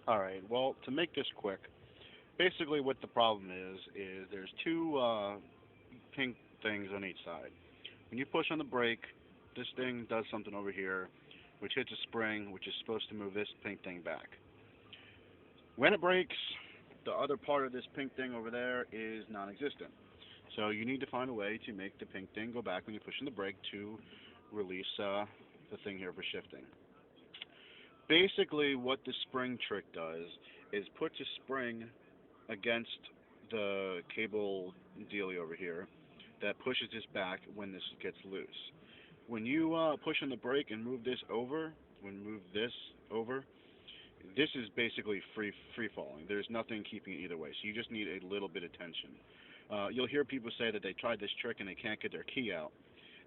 Alright, well, to make this quick, basically what the problem is there's two pink things on each side. When you push on the brake, this thing does something over here, which hits a spring, which is supposed to move this pink thing back. When it breaks, the other part of this pink thing over there is non-existent. So you need to find a way to make the pink thing go back when you're pushing the brake to release the thing here for shifting. Basically, what the spring trick does is puts a spring against the cable dealy over here that pushes this back when this gets loose. When you push on the brake and move this over, move this over, this is basically free falling. There's nothing keeping it either way. So you just need a little bit of tension. You'll hear people say that they tried this trick and they can't get their key out.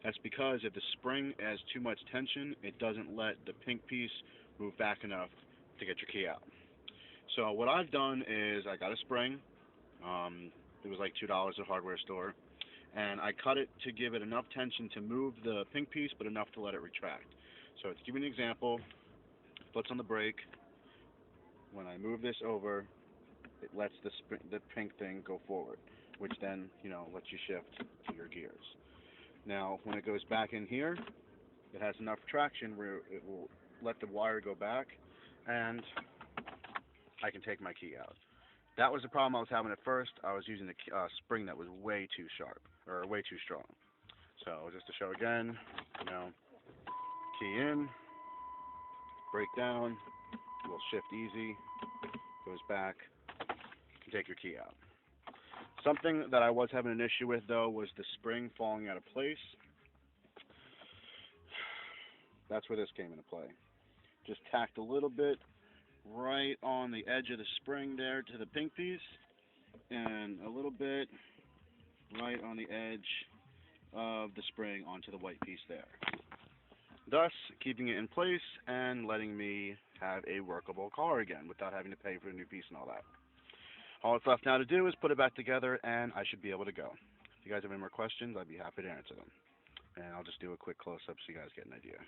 That's because if the spring has too much tension, it doesn't let the pink piece move back enough to get your key out. So what I've done is I got a spring. It was like $2 at a hardware store, and I cut it to give it enough tension to move the pink piece, but enough to let it retract. So to give you an example, foot's on the brake. When I move this over, it lets the pink thing go forward, which then lets you shift to your gears. Now when it goes back in here, it has enough traction where it will let the wire go back, and I can take my key out. That was the problem I was having at first. I was using a spring that was way too sharp, or way too strong. So just to show again, key in, brake down, will shift easy, goes back, you can take your key out. Something that I was having an issue with though was the spring falling out of place. That's where this came into play. Just tacked a little bit right on the edge of the spring there to the pink piece, and a little bit right on the edge of the spring onto the white piece there. Thus, keeping it in place and letting me have a workable car again without having to pay for a new piece and all that. All that's left now to do is put it back together, and I should be able to go. If you guys have any more questions, I'd be happy to answer them. And I'll just do a quick close-up so you guys get an idea.